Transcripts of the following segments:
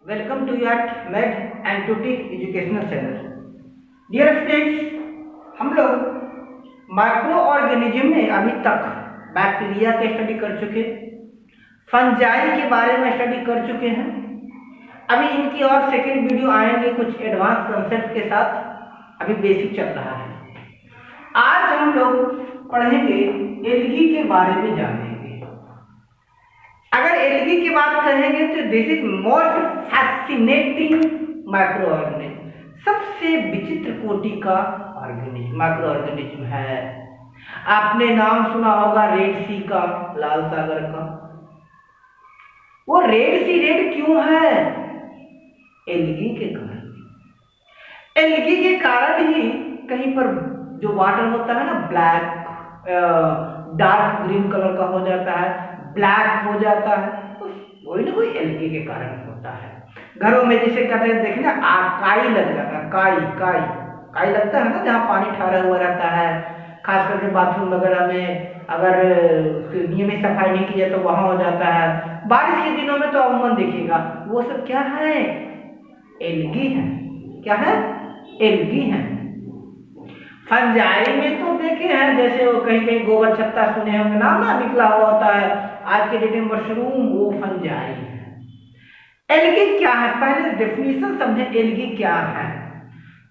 Welcome to your Med and Tutti educational channel. Dear students, हम लोग micro organism में अभी तक बैक्टीरिया के स्टडी कर चुके, फंजाई के बारे में स्टडी कर चुके हैं। अभी इनकी और सेकेंड वीडियो आएंगे कुछ एडवांस कंसेप्ट के साथ। अभी बेसिक चल रहा है। आज हम लोग पढ़ेंगे एल्गी के बारे में जानेंगे। अगर एल्गी की बात करेंगे तो this is most fascinating micro organism, सबसे विचित्र कोटि का ऑर्गेनिज्म माइक्रो ऑर्गेनिज्म है। आपने नाम सुना होगा रेड सी का, लाल सागर का। वो रेड सी रेड क्यों है? एल्गी के कारण। एल्गी के कारण ही कहीं पर जो वाटर होता है ना, ब्लैक डार्क ग्रीन कलर का हो जाता है, ब्लैक हो जाता है, तो कोई ना कोई एल्गी के कारण होता है। घरों में जिसे कहते हैं, देखना काई लग जाता है, काई लगता है ना, जहाँ पानी ठहरा हुआ रहता है। खास करके बाथरूम वगैरह में अगर नियमित सफाई नहीं की जाए तो वहां हो जाता है। बारिश के दिनों में तो अमूमन देखिएगा, वो सब क्या है? एल्गी है। क्या है? एल्गी है। फंजाई में तो देखे हैं, जैसे वो कहीं कहीं गोबर छत्ता सुने होंगे, नाम ना निकला हुआ होता है। आज के डेट में मशरूम वो फंजाई है। एल्गी क्या है? पहले डेफिनेशन समझे, एल्गी क्या है।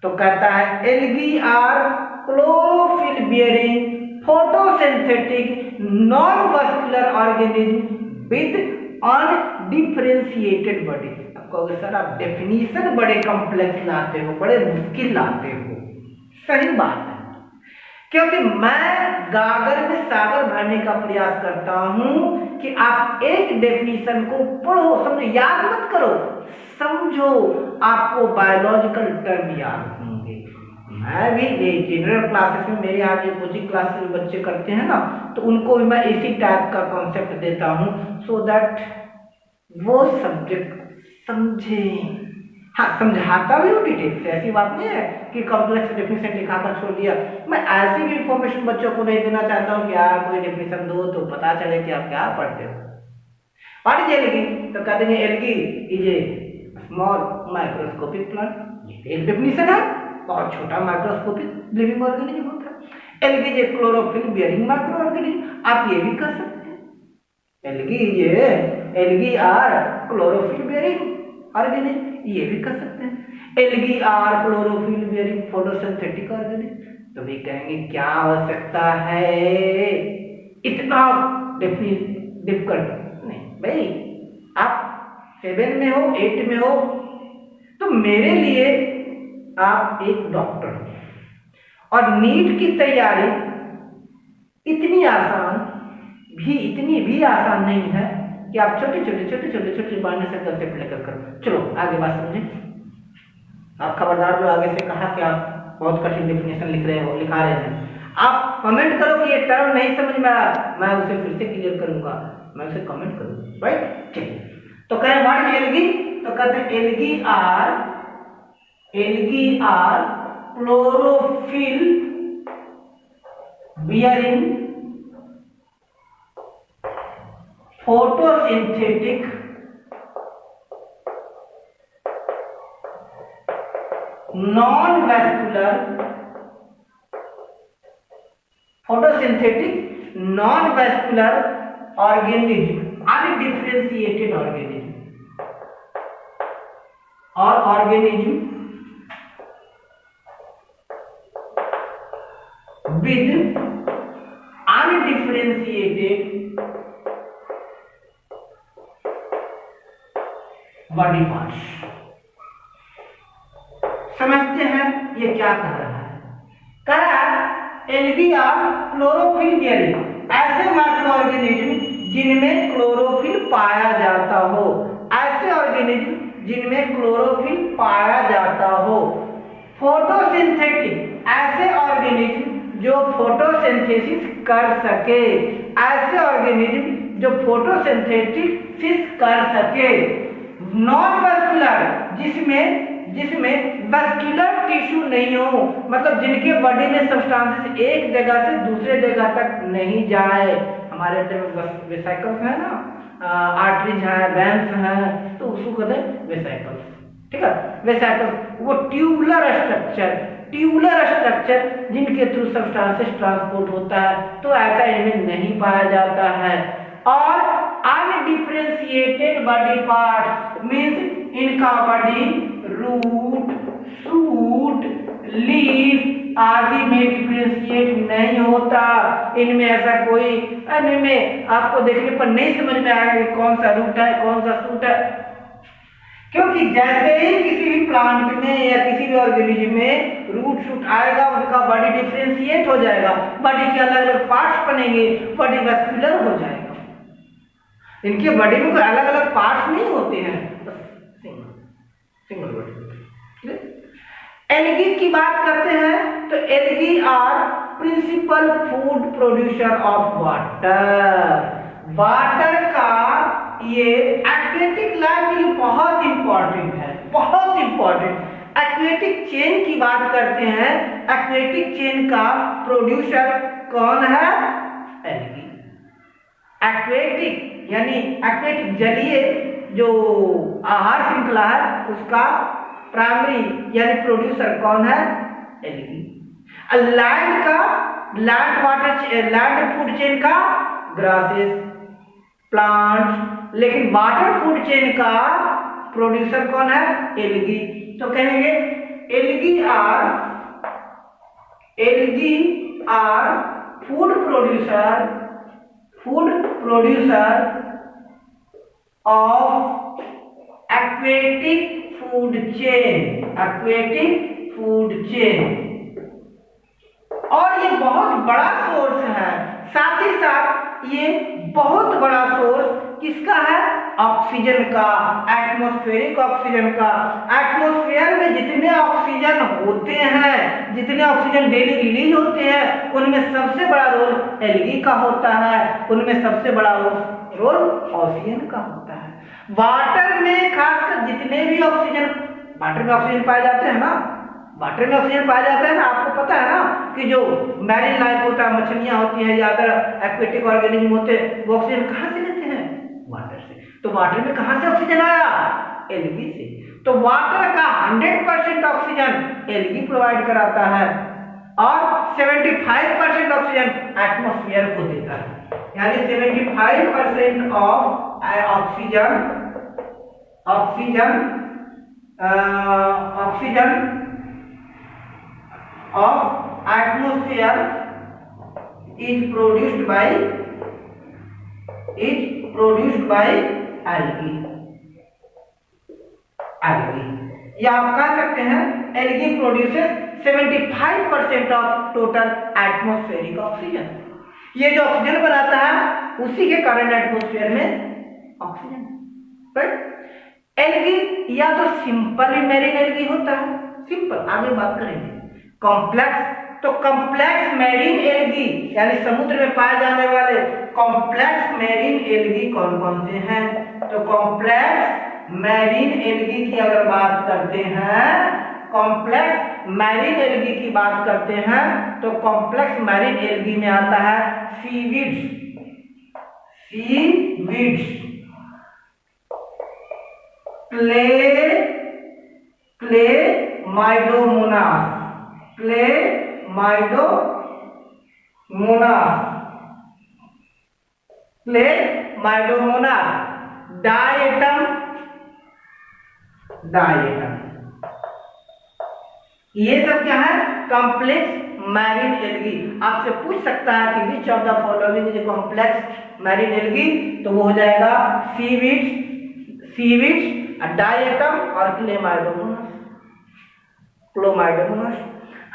तो कहता है algae are chlorophyll bearing photosynthetic non vascular organism with undifferentiated body. आपको सर आप डेफिनेशन बड़े कॉम्प्लेक्स लाते हो, बड़े मुश्किल लाते हो। सही बात है, क्योंकि मैं गागर में सागर भरने का प्रयास करता हूं कि आप एक डेफिनेशन को पढ़ो, समझो, याद मत करो, समझो। आपको बायोलॉजिकल टर्म याद होंगे। मैं भी जनरल क्लासेस में, मेरे यहाँ जो कोचिंग क्लासेस में बच्चे करते हैं ना, तो उनको भी मैं इसी टाइप का कॉन्सेप्ट देता हूं, सो दैट वो सब्जेक्ट समझें। हाँ, समझाता भी हूँ डिटेल से, ऐसी बात नहीं है कि कॉम्प्लेक्स डेफिनेशन दिखाकर छोड़ दिया। मैं ऐसी भी इंफॉर्मेशन बच्चों को नहीं देना चाहता हूँ कि आप कोई डेफिनेशन दो तो पता चले कि आप क्या पढ़ते हो। What is algae? तो कह देंगे algae is a small microscopic plant. एक डेफिनेशन है, बहुत छोटा माइक्रोस्कोपिक लिविंग ऑर्गेनिज्म होता है। Algae is a chlorophyll bearing micro organism. आप ये भी कह सकते हैं algae are chlorophyll bearing organism, ये भी कर सकते हैं। Algae are chlorophyll bearing photosynthetic organism. तो भी कहेंगे क्या आवश्यकता है इतना डिफिकल्ट? नहीं भाई, आप 7 में हो, 8 में हो, तो मेरे लिए आप एक डॉक्टर हो। और नीट की तैयारी इतनी भी आसान नहीं है कि आप छोटे बारने से कंसेप्ट लेकर करो। चलो आगे बात समझे। आप खबरदार जो आगे से कहा कि आप बहुत कठिन डेफिनेशन लिखा रहे हैं, आप कमेंट करो कि ये टर्म नहीं समझ में आया, मैं उसे फिर से क्लियर करूंगा, मैं उसे कमेंट करूंगा, राइट? चलिए, तो कहें व्हाट इज एल्गी? तो कहते हैं algae are chlorophyll bearing photosynthetic non vascular organism, undifferentiated organism, और organism with undifferentiated body parts. समझते हैं ये क्या कह रहा है? कह रहा है एल्गी आर क्लोरोफिल बियरिंग, ऐसे माइक्रो ऑर्गेनिज्म जिनमें क्लोरोफिल पाया जाता हो, ऐसे ऑर्गेनिज्म जिनमें क्लोरोफिल पाया जाता हो। फोटोसिंथेटिक, ऐसे ऑर्गेनिज्म जो फोटोसिंथेसिस कर सके, ऐसे ऑर्गेनिज्म जो फोटोसिंथेसिस कर सके। नॉन वस्कुलर, जिसमें वस्कुलर टिश्यू नहीं हो, मतलब जिनके बॉडी में सब्सटेंसेस एक जगह से दूसरे जगह तक नहीं जाए। हमारे वेसिकल्स है ना, आर्टरीज है, वेन्स है, तो उसको कहते हैं वेसिकल्स, ठीक है। वेसिकल्स वो ट्यूबुलर स्ट्रक्चर जिनके थ्रू सब्सटेंसेस ट्रांसपोर्ट होता है, तो ऐसा इनमें नहीं पाया जाता है। और अनडिफरेंशिएटेड बॉडी पार्ट मींस इनका बॉडी रूट, शूट, लीफ आदि में डिफरेंशिएट नहीं होता। इनमें ऐसा कोई, इनमें आपको देखने पर नहीं समझ में आएगा कि कौन सा रूट है कौन सा शूट है, क्योंकि जैसे ही किसी भी प्लांट में या किसी भी ऑर्गेनिज्म में रूट शूट आएगा, उनका बॉडी डिफरेंशिएट हो जाएगा, बॉडी के अलग अलग पार्ट्स बनेंगे, बॉडी वैस्कुलर हो जाएगा। इनके बॉडी में कोई अलग अलग पार्ट्स नहीं होते हैं, सिंगल बॉडी। एल्गी की बात करते हैं तो algae are principal food producer of water. Water का ये एक्वेटिक लाइफ के लिए बहुत इंपॉर्टेंट है, बहुत इंपॉर्टेंट। एक्वेटिक चेन की बात करते हैं, एक्वेटिक चेन का प्रोड्यूसर कौन है? एल्गी। एक्वेटिक यानी एक्वेटिक जलीय जो आहार श्रृंखला है उसका प्राइमरी यानी प्रोड्यूसर कौन है? एल्गी। लैंड का, लैंड फूड चेन का ग्रासेस, प्लांट्स, लेकिन वाटर फूड चेन का प्रोड्यूसर कौन है? एल्गी। तो कहेंगे algae are food producer of aquatic food chain. और ये बहुत बड़ा सोर्स है, साथ ही साथ ये बहुत बड़ा सोर्स किसका है? ऑक्सीजन का, एटमॉस्फेरिक ऑक्सीजन का। एटमॉस्फेयर में जितने ऑक्सीजन होते हैं, जितने ऑक्सीजन डेली रिलीज होते हैं, उनमें सबसे बड़ा रोल एल्गी का होता है, उनमें सबसे बड़ा रोल ऑक्सीजन का होता है। वाटर में खासकर जितने भी ऑक्सीजन, वाटर में ऑक्सीजन पाए जाते हैं ना, वाटर में ऑक्सीजन पाया जाता है ना, आपको पता है ना कि जो मैरीन लाइफ होता है, मछलियां होती हैं या अदर एक्वेटिक ऑर्गेनिज्म होते हैं, वो ऑक्सीजन कहाँ से लेते हैं? वाटर से। तो वाटर में कहाँ से ऑक्सीजन आया? एल्गी से। तो वाटर का 100% ऑक्सीजन एल्गी प्रोवाइड कराता है और 75% ऑक्सीजन एटमॉस्फेयर को देता है, यानी 75% of oxygen of atmosphere is produced by algae। या आप कह सकते हैं algae produces 75% of total atmospheric oxygen. ये जो ऑक्सीजन बनाता है उसी के कारण एटमॉस्फेयर में ऑक्सीजन, राइट। एल्गी या तो सिंपल मैरीन एल्गी होता है, सिंपल, आगे बात करेंगे। कॉम्प्लेक्स, तो कॉम्प्लेक्स मैरीन एल्गी यानी समुद्र में पाए जाने वाले कॉम्प्लेक्स मैरीन एल्गी कौन कौन से हैं? तो कॉम्प्लेक्स मैरीन एल्गी की अगर बात करते हैं, कॉम्प्लेक्स मैरीन एल्गी की बात करते हैं तो कॉम्प्लेक्स मैरीन एल्गी में आता है सीवीड्स, क्लेमाइडोमोनास, डायटम, ये सब क्या है? Complex marine algae. आपसे पूछ सकता है कि which of the following is complex marine algae, तो वो हो जाएगा सीवीड्स, डायटम और क्लेमाइडोमोनास।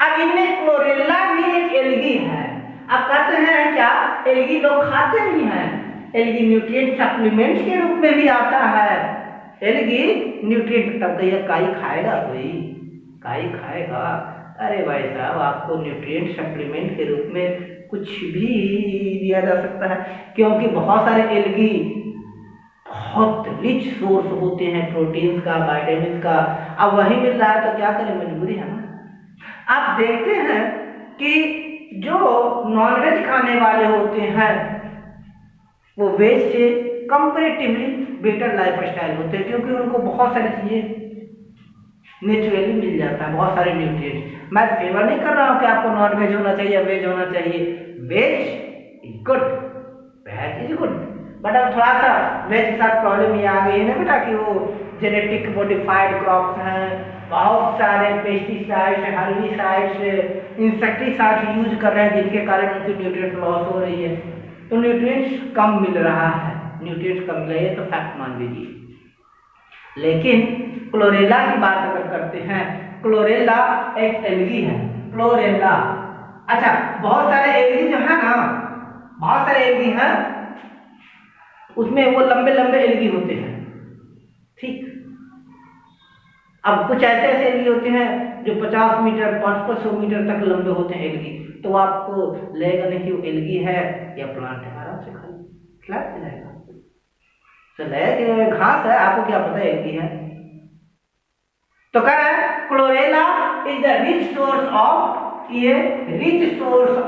अब इनमें क्लोरेला भी एक एल्गी है। अब कहते हैं क्या एल्गी लोग खाते नहीं हैं? एल्गी न्यूट्रिएंट सप्लीमेंट्स के रूप में भी आता है। एल्गी न्यूट्रिएंट, तब तो यह काई खाएगा, कोई काई खाएगा? अरे भाई साहब, आपको न्यूट्रिएंट सप्लीमेंट के रूप में कुछ भी दिया जा सकता है, क्योंकि बहुत सारे एल्गी बहुत रिच सोर्स होते हैं प्रोटीन्स का, विटामिन का। अब वही मिल रहा है तो क्या करें, मजबूरी है ना। आप देखते हैं कि जो नॉनवेज खाने वाले होते हैं वो वेज से कंपेरेटिवली बेटर लाइफ स्टाइल होते हैं, क्योंकि उनको बहुत सारी चीज़ें नेचुरली मिल जाता है, बहुत सारे न्यूट्रिएंट्स। मैं फेवर नहीं कर रहा हूँ कि आपको नॉन वेज होना चाहिए, वेज होना चाहिए। Veg is good, veg is good, but अब थोड़ा सा वेज के साथ प्रॉब्लम ये आ गई है ना बेटा कि वो जेनेटिक मॉडिफाइड क्रॉप्स हैं, बहुत सारे पेस्टिसाइड्स, हर्बिसाइड्स, इंसेक्टिसाइड्स यूज कर रहे हैं, जिनके कारण उनकी न्यूट्रिएंट लॉस हो रही है, तो न्यूट्रिएंट्स कम मिल रहा है, न्यूट्रिएंट्स कम मिल रही है, तो फैक्ट मान लीजिए। लेकिन क्लोरेला की बात अगर करते हैं, क्लोरेला एक एल्गी है, क्लोरेला। अच्छा, बहुत सारे एल्गी जो है ना, बहुत सारे एल्गी हैं, उसमें वो लंबे लंबे एल्गी होते हैं, ठीक। अब कुछ ऐसे ऐसे एल्गी होते हैं जो 50 मीटर 500 मीटर तक लंबे होते हैं एल्गी, तो आपको लगेगा नहीं कि वो एल्गी है या प्लांट है, आराम से खिला जाएगा। तो घास है, आपको क्या पता एल्गी है। तो कह रहा है chlorella is the rich source of, ये rich source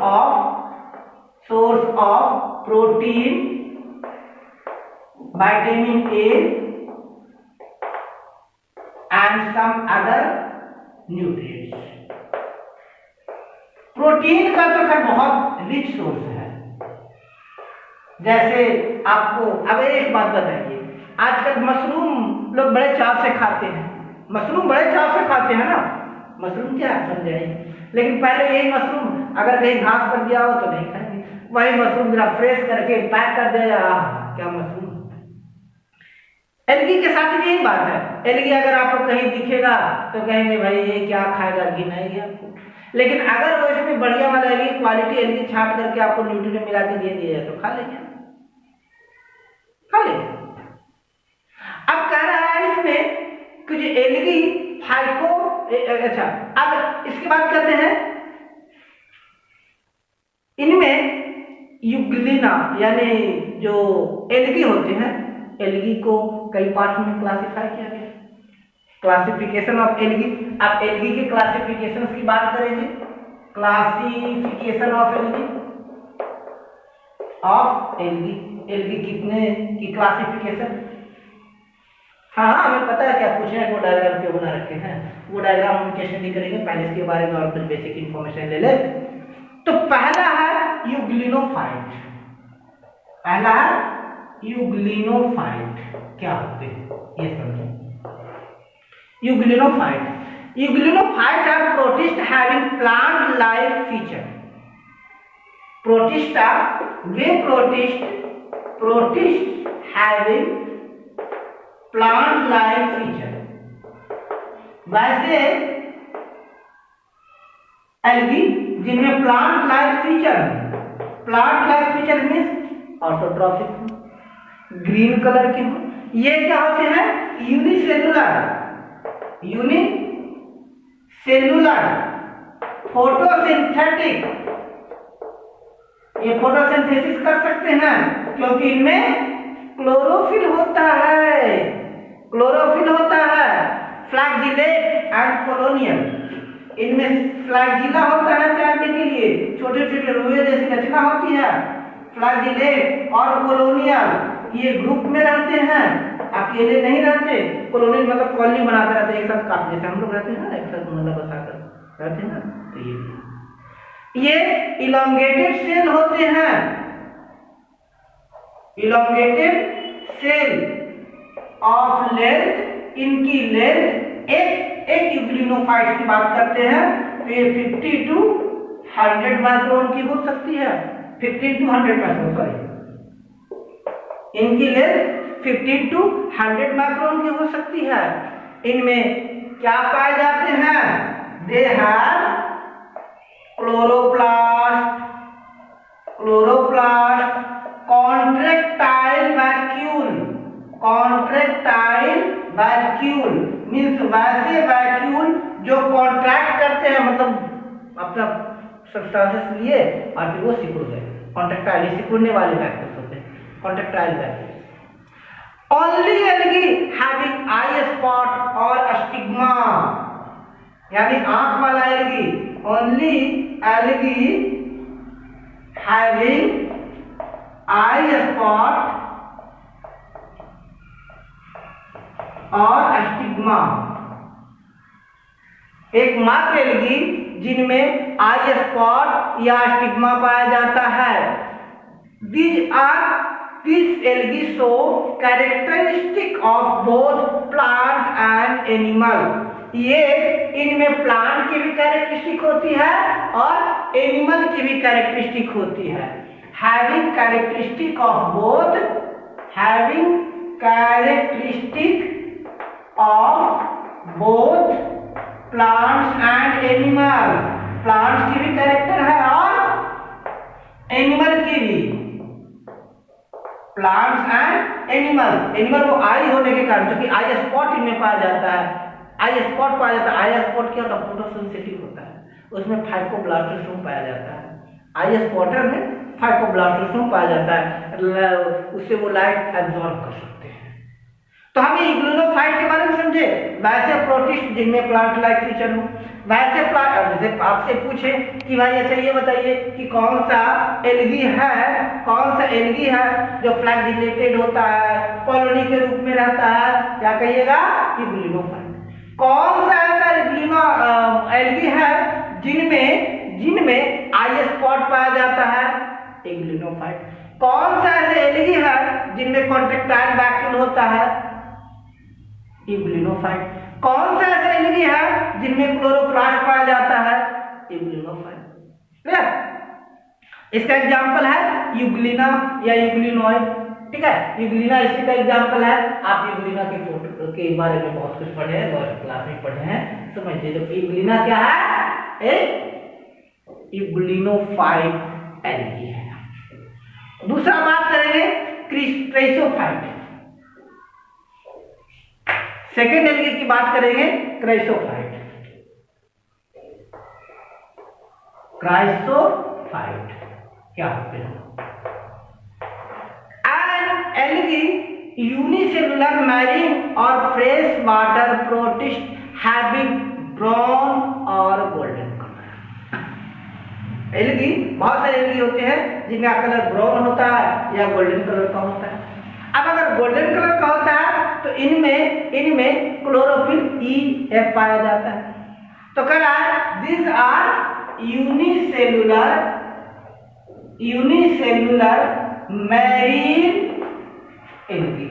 of protein, vitamin A and some other nutrients. Protein का तो खैर बहुत रिच सोर्स है। जैसे आपको अब एक बात बताइए, आजकल मशरूम लोग बड़े चाव से खाते हैं, मशरूम बड़े चाव से खाते हैं ना, मशरूम क्या समझाए, लेकिन पहले यही मशरूम अगर कहीं घास पर दिया हो तो नहीं खाएंगे, वही मशरूम जरा फ्रेश करके पैक कर दिया, क्या मशरूम। एल्गी के साथ भी यही बात है, एल्गी अगर आपको कहीं दिखेगा तो कहेंगे भाई ये क्या खाएगा, घिनाएगी आपको, लेकिन अगर वो इसमें बढ़िया वाला एल्गी, क्वालिटी एल्गी छांट करके आपको न्यूट्रिएंट मिला के दे दिया जाए तो खा लेंगे, खा लेंगे। अब कह रहा है इसमें कुछ एल्गी फाइको, अच्छा अब इसकी बात करते हैं, इनमें यूग्लिना यानी जो एल्गी होते हैं, एल्गी को कई पार्ट में क्लासिफाई किया गया, क्लासिफिकेशन ऑफ एल्गी। आप एल्गी के क्लासिफिकेशन की बात करेंगे, क्लासिफिकेशन ऑफ एल्गी, एल्गी कितने की क्लासिफिकेशन। हाँ हमें पता है क्या पूछे हैं, वो डायग्राम क्यों बना रखे हैं, वो डायग्राम हम कैसे नहीं करेंगे, पहले इसके बारे में और कुछ बेसिक इंफॉर्मेशन ले ले। तो पहला है यूग्लिनोफाइट, पहला है यूग्लिनोफाइट, क्या होते हैं ये समझो। Euglenophytes are protist having plant like feature, protista वे protist having plant like feature. वैसे एल्गी जिनमें plant like feature means autotrophic, green colour के हो, ये क्या होते हैं यूनिसेलुलर फोटोसिंथेटिक, ये फोटोसिंथेसिस कर सकते हैं क्योंकि इनमें क्लोरोफिल होता है, फ्लैगेलेट एंड कोलोनियल, इनमें फ्लैजिला होता है तैरने के लिए, छोटे छोटे रुए जैसी रचना होती है, फ्लैजिलेट और कोलोनियल ये ग्रुप में रहते हैं, अकेले नहीं रहते। कॉलोनी मतलब कॉलोनी बनाकर रहते हैं एक साथ, काफी जैसे हम लोग रहते हैं ना एक साथ मतलब बसाकर रहते हैं ना, तो ये इलॉन्गेटेड सेल होते हैं, इलॉन्गेटेड सेल ऑफ लेंथ, इनकी लेंथ एक यूग्लिनोफाइट की बात करते हैं तो ये 50 to 100 माइक्रोन की हो सकती है, 50 to 100 माइक्रोन, सॉरी इनकी लेंथ 50 to 100 माइक्रोन की हो सकती है। इनमें क्या पाए जाते हैं, they have chloroplast, contractile vacuole means वैसे वैक्यूल जो कॉन्ट्रैक्ट करते हैं, मतलब अपना सब्सटेंसेस लिए और फिर वो सिकुड़ गए, कॉन्ट्रैक्टाइल सिकुड़ने वाले वैक्यूल्स होते हैं, contractile vacuole. Only algae having I spot और स्टिग्मा, यानी आंख वाला algae, only algae having I spot और स्टिग्मा एकमात्र एल्गी जिनमें आई स्पॉट या स्टिग्मा पाया जाता है। These algae show characteristic of both plant and animal। ये इनमें प्लांट की भी कैरेक्टरिस्टिक होती है और एनिमल की भी कैरेक्टरिस्टिक होती है। Having characteristic of both, having characteristic of both plants and animal, plants की भी कैरेक्टर है और एनिमल की भी। प्लांट्स एंड एनिमल, एनिमल वो आई होने के कारण, क्योंकि आई स्पॉट इनमें पाया जाता है, आई स्पॉट पाया जाता है। आई स्पॉट क्या होता है? फोटोसेंसिटिव होता है, उसमें फाइकोब्लास्टोसोम पाया जाता है। आई स्पॉटर में फाइकोब्लास्टोसोम पाया जाता है, उससे वो लाइट एब्जॉर्ब कर सकते हैं। तो हम ये इग्लूनोफाइट के बारे में समझे। वैसे प्रोटिस्ट जिनमें प्लांट लाइक फीचर हो, वैसे प्लांट जैसे आपसे पूछे कि भाई अच्छा ये बताइए कि कौन सा एल्गी है जो फ्लैगेलेटेड होता है, कॉलोनी के रूप में रहता है, क्या कहिएगा? इग्लूनोफाइट। कौन सा ऐसा एल्गी है जिनमें आई स्पॉट पाया जाता है? इग्लूनोफाइट। कौन सा ऐसे एल्गी है जिनमें कॉन्ट्रैक्टाइल वैक्यूल होता है? इग्लूनोफाइट। कौन सा ऐसा एल्गी है जिनमें क्लोरोप्लास्ट पाया जाता है? इग्लूनोफाइट। क्लियर? इसका एग्जांपल है यूग्लिना या यूग्लिनॉइड। ठीक है, यूग्लिना इसी का एग्जांपल है। आप यूग्लिना के फोटो के बारे में बहुत कुछ पढ़े हैं, बहुत क्लास में पढ़े हैं, समझिए। तो यूग्लिना क्या है? एक यूग्लिनोफाइट एल्गी है। दूसरा बात करेंगे क्राइसोफाइट। सेकेंड एल्गी की बात करेंगे क्राइसोफाइट। क्राइसोफाइट क्या होते हैं? एन एल्गी यूनिसेलुलर मैरीन और fresh water protist having brown और गोल्डन कलर। एल्गी, बहुत सारे एल्गी होते हैं जिनका कलर ब्राउन होता है या गोल्डन कलर का होता है। अब अगर गोल्डन कलर का होता है तो इनमें क्लोरोफिल EF पाया जाता है। तो कह रहा है this are unicellular marine algae.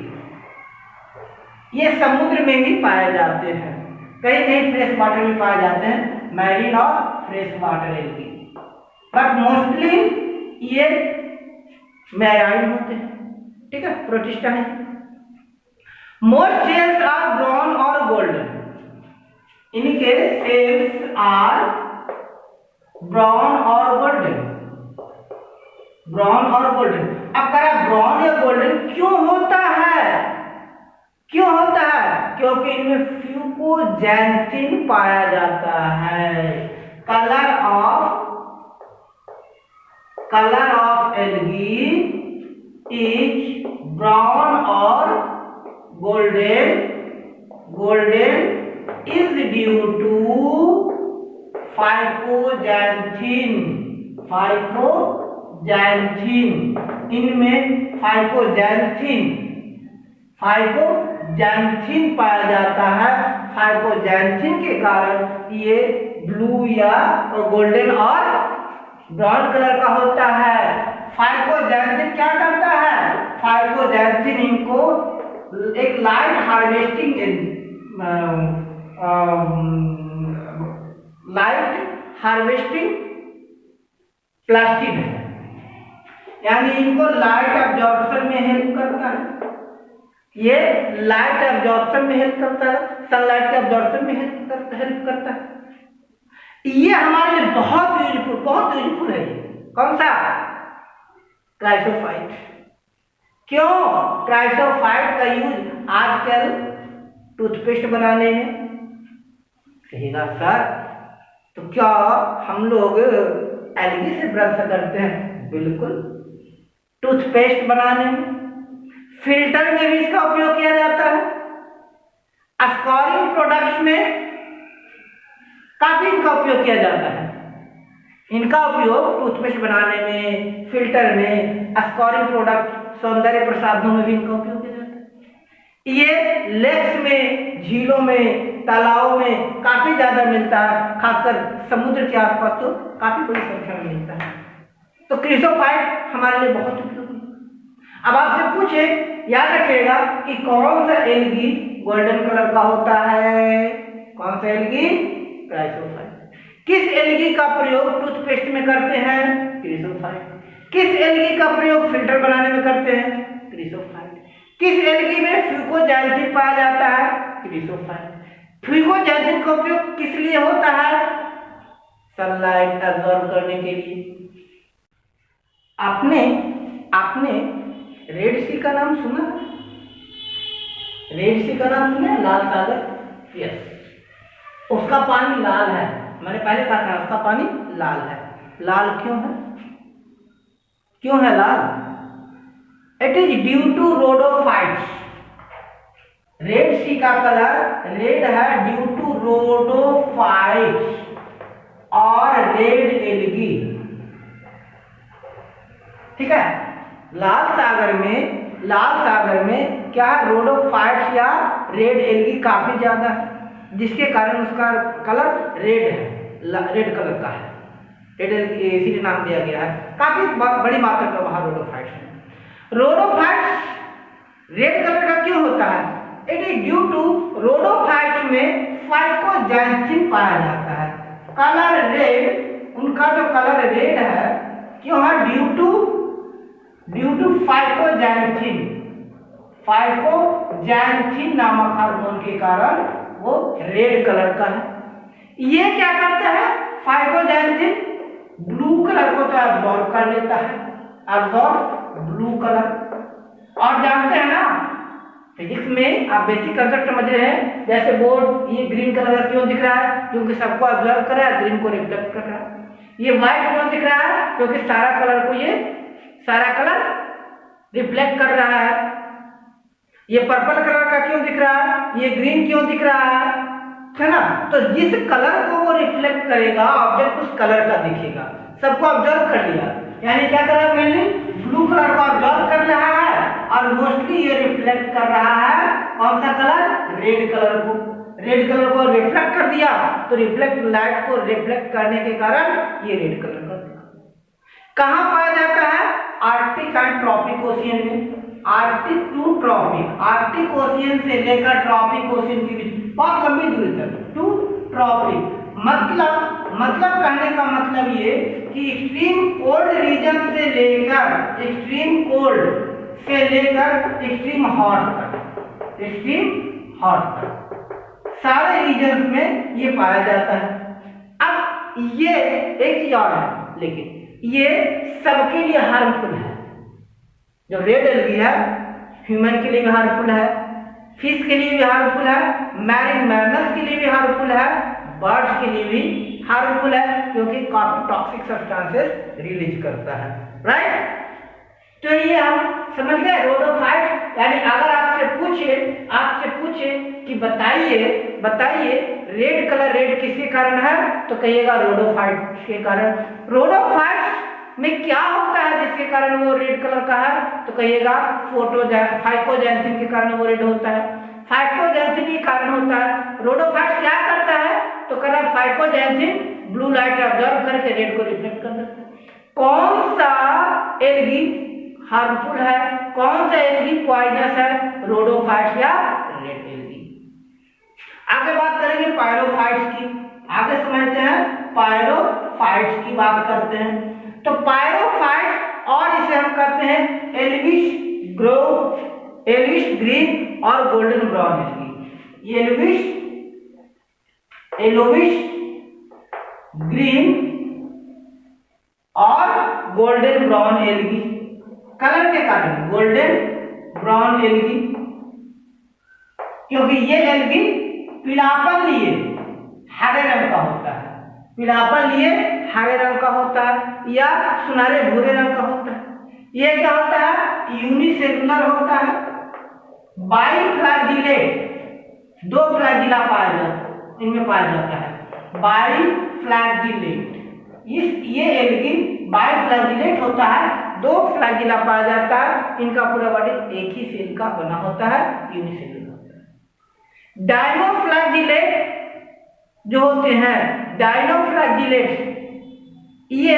ये समुद्र में ही पाए जाते हैं, कहीं कहीं फ्रेश वाटर में पाए जाते हैं, मैरीन और fresh water algae, but mostly ये मैराइन होते हैं। ठीक है, प्रोटिस्टा है। मोस्ट शेल्स आर ब्राउन और गोल्डन। इनके शेल्स आर ब्राउन और गोल्डन, ब्राउन और गोल्डन। अब कह रहा ब्राउन या गोल्डन क्यों होता है? क्यों होता है? क्योंकि इनमें फ्यूकोजैंथिन पाया जाता है। Colour of algae is brown और golden is due to फाइकोजैंथिन। इनमें फाइकोजैंथिन पाया जाता है। फाइकोजैंथिन के कारण ये ब्लू या गोल्डन और ब्राउन कलर का होता है। फाइकोजैंथिन क्या करता है? फाइकोजैंथिन इनको एक लाइट हार्वेस्टिंग प्लास्टिक है, यानी इनको लाइट एब्जॉर्प्शन में हेल्प करता है। ये लाइट एब्जॉर्प्शन में हेल्प करता है, सनलाइट के एब्जॉर्प्शन में हेल्प करता है। ये हमारे लिए बहुत यूजफुल है। कौन सा? क्राइसोफाइट। क्यों? क्राइसोफाइट का यूज आजकल टूथपेस्ट बनाने में। कहेगा सर तो क्या हम लोग एल्गी से ब्रश करते हैं? बिल्कुल। टूथपेस्ट बनाने में, फिल्टर में भी इसका उपयोग किया जाता है। स्कोरिंग प्रोडक्ट्स में काफी इनका उपयोग किया जाता है। इनका उपयोग टूथपेस्ट बनाने में, फिल्टर में, स्कोरिंग प्रोडक्ट, सौंदर्य प्रसाधनों में भी इनका उपयोग किया जाता है। ये लेक्स में, झीलों में, तालाबों में काफी ज्यादा मिलता है, खासकर समुद्र के आसपास तो काफी बड़ी संख्या में मिलता है। तो क्रिसोफाइट हमारे लिए बहुत उपयोगी। अब आपसे पूछे, याद रखिएगा कि कौन सा एल्गी गोल्डन कलर का होता है? कौन सा एल्गी? क्राइसोफाइट। किस एल्गी का प्रयोग टूथपेस्ट में करते हैं? क्रिसोफाइट। किस एल्गी का प्रयोग फिल्टर बनाने में करते हैं? क्रिसोफाइट। किस एल्गी में फ्यूकोजैंथिन पाया जाता है? क्रिसोफाइट। फ्यूकोजैंथिन का उपयोग किस लिए होता है? सनलाइट एब्जॉर्ब करने के लिए। आपने रेड सी का नाम सुना है? रेड सी का नाम सुना है? लाल सागर। यस, उसका पानी लाल है। मैंने पहले कहा था उसका पानी लाल है। लाल क्यों है? क्यों है लाल? It is due to rhodophytes. Red sea का कलर रेड है ड्यू टू रोडोफाइट्स और रेड एल्गी। ठीक है, लाल सागर में क्या रोडोफाइट्स या रेड एल्गी काफी ज्यादा है, जिसके कारण उसका कलर रेड है, रेड कलर का है। रेड एल्गी इसीलिए नाम दिया गया है। काफी बड़ी मात्रा में वहां रोडोफाइट्स है। रोडोफाइट्स रेड कलर का क्यों होता है? इट इज ड्यू टू रोडोफाइट्स में फाइकोजैंथिन पाया जाता है। कलर रेड, उनका जो कलर रेड है क्यों है? ड्यू टू फाइकोजैंथिन नामक हार्मोन के कारण वो रेड कलर का है। ये क्या करता है? फाइकोजैंथिन ब्लू कलर को तो एब्जॉर्ब कर लेता है, एब्जॉर्ब ब्लू कलर। और जानते हैं ना, फिजिक्स में आप बेसिक कंसेप्ट समझ रहे हैं, जैसे बोर्ड ये ग्रीन कलर क्यों दिख रहा है? क्योंकि सबको एब्जॉर्ब कर रहा है, ग्रीन को रिफ्लेक्ट कर रहा है। ये व्हाइट क्यों दिख रहा है? क्योंकि सारा कलर रिफ्लेक्ट कर रहा है। ये पर्पल कलर का क्यों दिख रहा है? ये ग्रीन क्यों दिख रहा है ना? तो जिस कलर को वो रिफ्लेक्ट करेगा ऑब्जेक्ट उस कलर का दिखेगा। सबको ऑब्जर्व कर लिया, यानी क्या कर रहा है? मैंने ब्लू कलर को ऑब्जर्व कर रहा है और मोस्टली ये रिफ्लेक्ट कर रहा है कौन सा कलर? रेड कलर को। रेड कलर को रिफ्लेक्ट कर दिया तो रिफ्लेक्ट लाइट को रिफ्लेक्ट करने के कारण ये रेड कलर का। कहां पाया जाता है? आर्कटिक एंड ट्रॉपिक ओशियन में। Arctic to tropic, Arctic ocean से लेकर ट्रॉपिक ओशियन के बीच बहुत लंबी दूरी तक, टू ट्रॉपिक। मतलब कहने का मतलब ये कि एक्सट्रीम कोल्ड रीजन से लेकर एक्सट्रीम हॉट तक सारे रीजन में ये पाया जाता है। अब ये एक चीज और है, लेकिन ये सबके लिए हार्मफुल है। जो रेड एल्गी है ह्यूमन के लिए भी हार्मफुल है, फिश के लिए भी हार्मफुल है, मैरिन मैमल्स के लिए भी हार्मफुल है, बर्ड्स के लिए भी हार्मफुल है, क्योंकि काफी टॉक्सिक सब्सटेंसेस रिलीज करता है। राइट? तो ये हम समझ गए रोडोफाइट। यानी अगर आपसे पूछे कि बताइए रेड कलर रेड किसके कारण है, तो कहिएगा रोडोफाइट के कारण। रोडोफाइट में क्या होता है जिसके कारण वो रेड कलर का है, तो कहिएगा फाइकोजैंथिन के कारण वो रेड होता है। फाइकोजैंथिन के कारण होता है। रोडोफाइट क्या करता है? तो कह रहा है फाइकोजैंथिन ब्लू लाइट एब्जॉर्ब करके रेड को रिफ्लेक्ट कर देता है। कौन सा एल्गी हार्मफुल है, कौन सा एल्गी पॉइजनस है? रोडोफाइट्स या रेड एल्गी। आगे बात करेंगे पायरोफाइट्स की। आगे समझते हैं पायरोफाइट्स की बात करते हैं। तो पायरोफाइट्स, और इसे हम कहते हैं एल्विश ग्रीन और golden brown algae. Elvish green और गोल्डन ब्राउन एल्गी, कलर के कारण गोल्डन ब्राउन एल्गी, क्योंकि ये एल्गी पीलापन लिए हरे रंग का होता है, पीलापन लिए हरे रंग का होता है या सुनहरे भूरे रंग का होता है। ये क्या होता है? यूनिसेलुलर होता है, बाइफ्लैजिलेट, दो फ्लैजिला इनमें पाया जाता है, बाइफ्लैजिलेट। ये एल्गी बाइफ्लैजिलेट होता है, दो फ्लैजिला पाया जाता है। इनका पूरा बॉडी एक ही सेल का बना होता है, यूनिसेलुलर होता है। डायनोफ्लैजिलेट जो होते हैं, डायनोफ्लैजिलेट, ये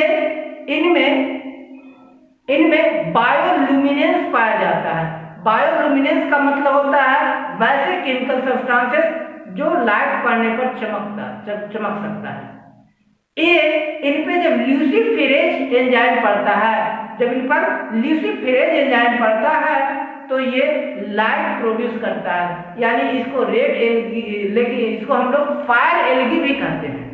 इनमें बायोल्यूमिनेंस पाया जाता है। बायोल्यूमिनेंस का मतलब होता है वैसे केमिकल सब्सटेंसेस जो लाइट पड़ने पर चमक सकता है। ये इन पे जब ल्यूसीफेरेज एंजाइम पड़ता है, जब इन पर ल्यूसीफेरेज एंजाइम पड़ता है तो ये लाइट प्रोड्यूस करता है, यानी इसको रेड एल्गी, लेकिन इसको हम लोग फायर एल्गी भी कहते हैं।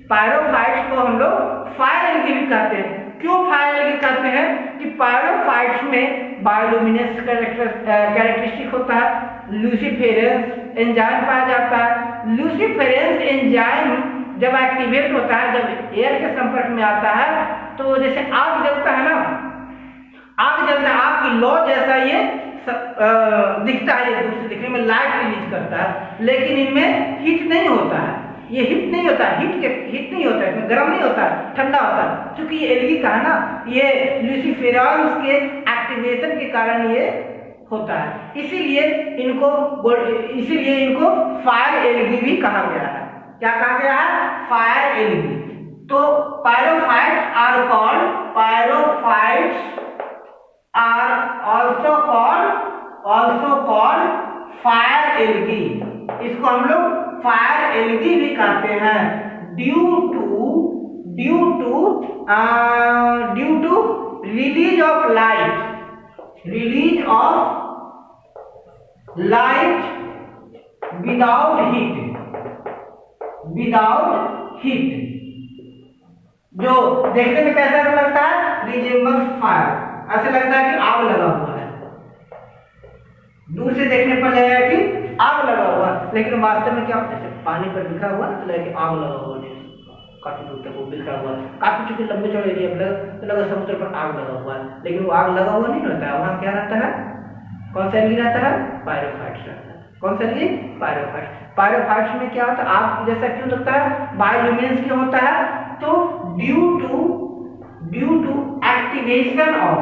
पायरोफाइट्स को हम लोग फायर एल्गी भी कहते हैं। क्यों फायर एल्गी कहते हैं? कि पायरोफाइट्स में बायोल्यूमिनेंस कैरेक्टरिस्टिक होता है, ल्यूसीफेरेंस एंजाइम पाया जाता है। ल्यूसीफेरेंस एंजाइम जब एक्टिवेट होता है, जब एयर के संपर्क में आता है, तो जैसे आग जलता है ना, आग जलता है, आग की लौ जैसा ये दिखता है, ये दूर से दिखने में लाइट रिलीज करता है, लेकिन इनमें हीट नहीं होता है। ये हीट नहीं होता है, हीट नहीं होता है, इसमें गर्म नहीं होता है, ठंडा होता है। क्योंकि ये एल्गी का है ना, ये ल्यूसीफेरॉन्स के एक्टिवेशन के कारण ये होता है, इसीलिए इनको फायर एल्गी भी कहा गया है। क्या कहा गया है? Fire algae. तो pyrophytes are also called fire algae. इसको हम लोग फायर एल्गी भी कहते हैं, due to release of light without heat, जो देखने में कैसा लगता है? रिजेम्बल्स फायर, ऐसे लगता है कि आग लगा हुआ है। दूर से देखने पर लगेगा कि आग लगा हुआ है, लेकिन वास्तव में क्या, जैसे पानी पर बिखरा हुआ तो लगे आग लगा हुआ है, काफी दूर तक वो बिखरा हुआ है, काफी चूंकि लंबे चौड़े एरिया पर तो लगा समुद्र पर आग लगा हुआ है, लेकिन वो आग लगा हुआ नहीं रहता है। वहां क्या रहता है? कौन सा एल्गी रहता है? पायरोफाइट्स रहता है। कौन सा एल्गी? पायरोफाइट्स। पायरोफाइट्स में क्या होता है? आग जैसा क्यों लगता है? बायोल्यूमिनेंस क्यों होता है? तो due to activation of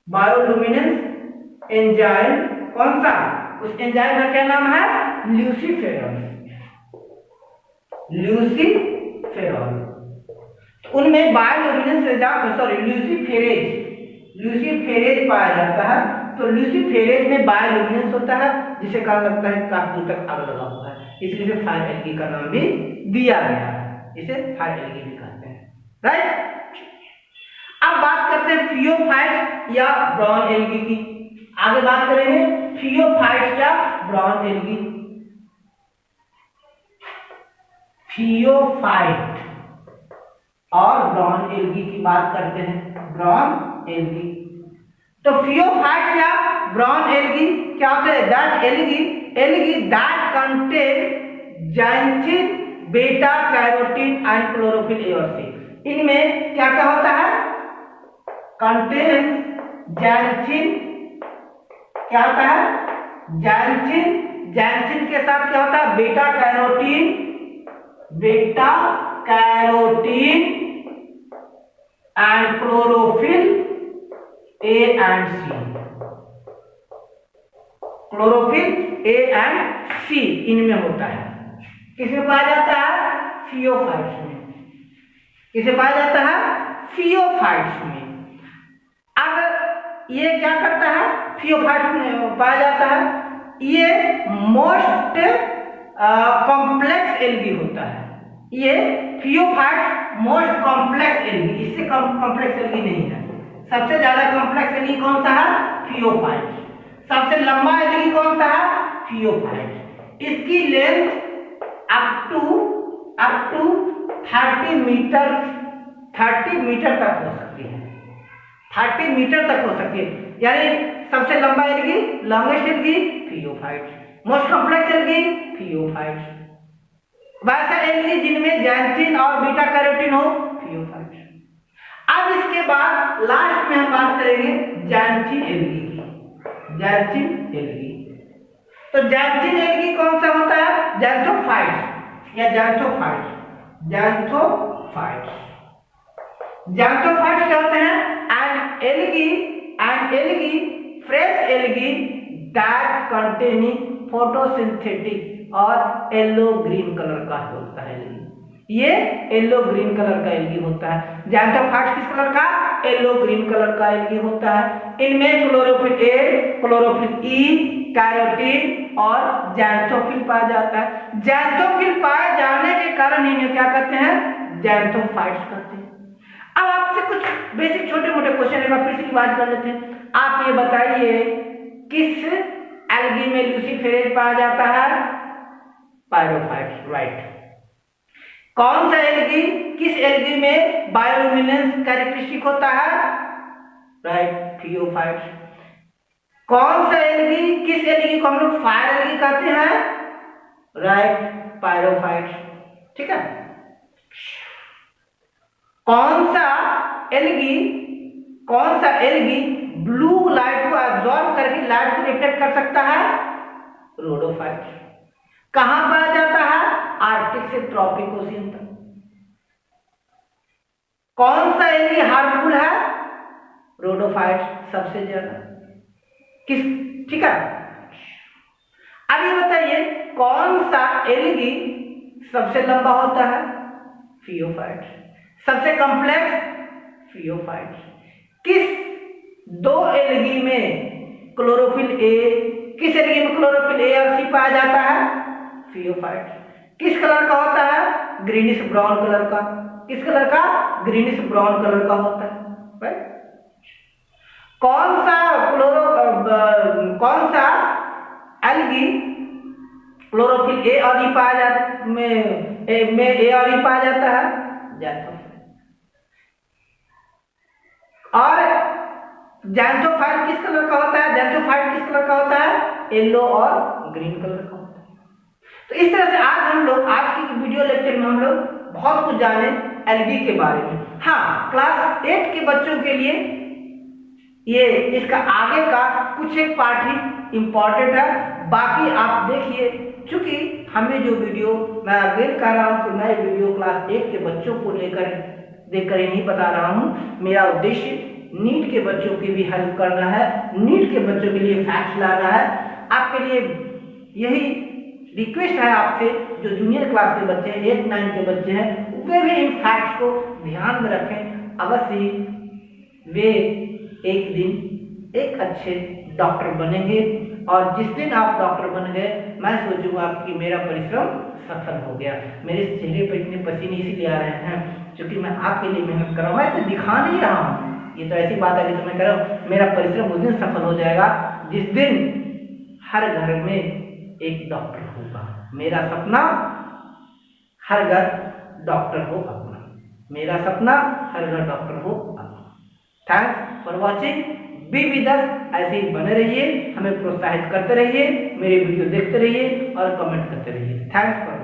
bioluminescence enzyme, कौन सा? उस एंजाइम का क्या नाम है? ल्यूसीफेरॉन। उनमें ल्यूसीफेरेज पाया जाता है। तो ल्यूसीफेरेज में बायोल्यूमिनेंस होता है, जिसे कारण लगता है काफी दूर तक आग लगा हुआ है, इसलिए फायर एल्गी का नाम भी दिया गया है। इसे फायर एल्गी भी कहते हैं, राइट। अब बात करते हैं फियोफाइट्स या ब्राउन एल्गी की। आगे बात करेंगे फियोफाइट्स या ब्राउन एल्गी। फियोफाइट और ब्राउन एल्गी की बात करते हैं। ब्राउन एल्गी, तो फियोफाइट्स या ब्राउन एल्गी क्या होते हैं? That algae that contain xanthine, beta carotene and chlorophyll A और सी। इनमें क्या क्या होता है? कंटेन ज़ैंथीन, क्या होता है? ज़ैंथीन के साथ क्या होता है? Beta carotene and chlorophyll A and C. Chlorophyll A and C इनमें होता है। किसमें पाया जाता है? फियोफाइट्स में। किसे पाया जाता है? फियोफाइट्स में। अब ये क्या करता है? फियोफाइट्स में पाया जाता है। ये मोस्ट कॉम्प्लेक्स एल्गी होता है। ये फियोफाइट्स मोस्ट कॉम्प्लेक्स एल्गी, इससे कॉम्प्लेक्स एल्गी नहीं है। सबसे ज्यादा कॉम्प्लेक्स एल्गी कौन सा है? फियोफाइट्स। सबसे लंबा एल्गी कौन सा है? फियोफाइट्स। इसकी लेंथ अप टू 30 मीटर तक हो सकती है। 30 मीटर तक हो सकती है, यानी सबसे लंबा algae, longest algae phaeophytes, most complex algae phaeophytes. वैसा एल्गी जिनमें ज़ैंथीन और बीटा कैरोटीन हो, फियोफाइट्स। अब इसके बाद लास्ट में हम बात करेंगे ज़ैंथीन एल्गी की। ज़ैंथीन एल्गी, तो जैंथिन एल्गी कौन सा होता है? जैंथोफाइट्स या जैंथोफाइट्स। जैंथोफाइट्स क्या होते हैं? An algae fresh algae that containing photosynthetic और येलो ग्रीन कलर का होता है। ये येलो ग्रीन कलर का एल्गी होता है। जैंथोफाइट्स किस कलर का? येलो ग्रीन कलर का एल्गी होता है। इनमें chlorophyll A, chlorophyll E, carotene और जैंथोफिल पाया जाता है। जैंथोफिल पाए जाने के कारण इन्हें क्या कहते हैं? जैंथोफाइट्स कहते हैं। अब आपसे कुछ बेसिक छोटे मोटे क्वेश्चन एक बार फिर से रिवाइज कर लेते हैं। आप ये बताइए किस एल्गी में ल्यूसीफेरेज पाया जाता है? पायरोफाइट्स, राइट। कौन सा एल्गी, किस एल्गी में बायोलुमिनेंस कैरेक्टरिस्टिक होता है? राइट, थियोफाइट्स। कौन सा एल्गी, किस एल्गी को हम लोग फायर एल्गी कहते हैं? राइट, पायरोफाइट्स। ठीक है। कौन सा एल्गी ब्लू लाइट को एब्जॉर्ब करके लाइट को रिफ्लेक्ट कर सकता है? रोडोफाइट्स। कहां पाया जाता है? आर्कटिक से ट्रॉपिक ओशियन तक। कौन सा एल्गी हार्मफुल है? रोडोफाइट्स सबसे ज्यादा। किस, ठीक है। अब ये बताइए कौन सा एल्गी सबसे लंबा होता है? फियोफाइट्स। सबसे कॉम्प्लेक्स? फियोफाइट्स। किस दो एल्गी में क्लोरोफिल ए, किस एल्गी में क्लोरोफिल ए और सी पाया जाता है? फियोफाइट्स। किस कलर का होता है? ग्रीनिश ब्राउन कलर का। किस कलर का? ग्रीनिश ब्राउन कलर का होता है, राइट। कौन सा एल्गी क्लोरोफिल ए और ई पाया जाता में ए और ई पाया जाता है? जैंथोफाइट। और जैंथोफाइट किस कलर का होता है? जैंथोफाइट किस कलर का होता है? येलो और ग्रीन कलर का होता है। तो इस तरह से आज की वीडियो लेक्चर में हम लोग बहुत कुछ जाने एल्गी के बारे में। हाँ, क्लास 8 के बच्चों के लिए ये इसका आगे का कुछ एक पार्ट ही इम्पोर्टेंट है। बाकी आप देखिए, चूंकि हमें जो वीडियो, मैं अगेन कह रहा हूँ कि मैं वीडियो क्लास 8 के बच्चों को देखकर ही नहीं बता रहा हूँ। मेरा उद्देश्य नीट के बच्चों की भी हेल्प करना है, नीट के बच्चों के लिए फैक्ट्स लाना है। आपके लिए यही रिक्वेस्ट है आपसे, जो जूनियर क्लास के बच्चे हैं, 8, 9 के बच्चे हैं, वे भी इन फैक्ट्स को ध्यान में रखें। अवश्य ही वे एक दिन एक अच्छे डॉक्टर बनेंगे। और जिस दिन आप डॉक्टर बन गए, मैं सोचूंगा कि मेरा परिश्रम सफल हो गया। मेरे चेहरे पर इतने पसीने इसीलिए आ रहे हैं क्योंकि मैं आपके लिए मेहनत कर रहा हूँ। मैं तो दिखा नहीं रहा हूँ, ये तो ऐसी बात है कि तो मैं कह रहा हूँ मेरा परिश्रम उस दिन सफल हो जाएगा जिस दिन हर घर में एक डॉक्टर होगा। मेरा सपना हर घर डॉक्टर हो अपना, मेरा सपना हर घर डॉक्टर हो अपना। Thanks for watching, be with us. ऐसे ही बने रहिए, हमें प्रोत्साहित करते रहिए, मेरे वीडियो देखते रहिए और कमेंट करते रहिए। Thanks for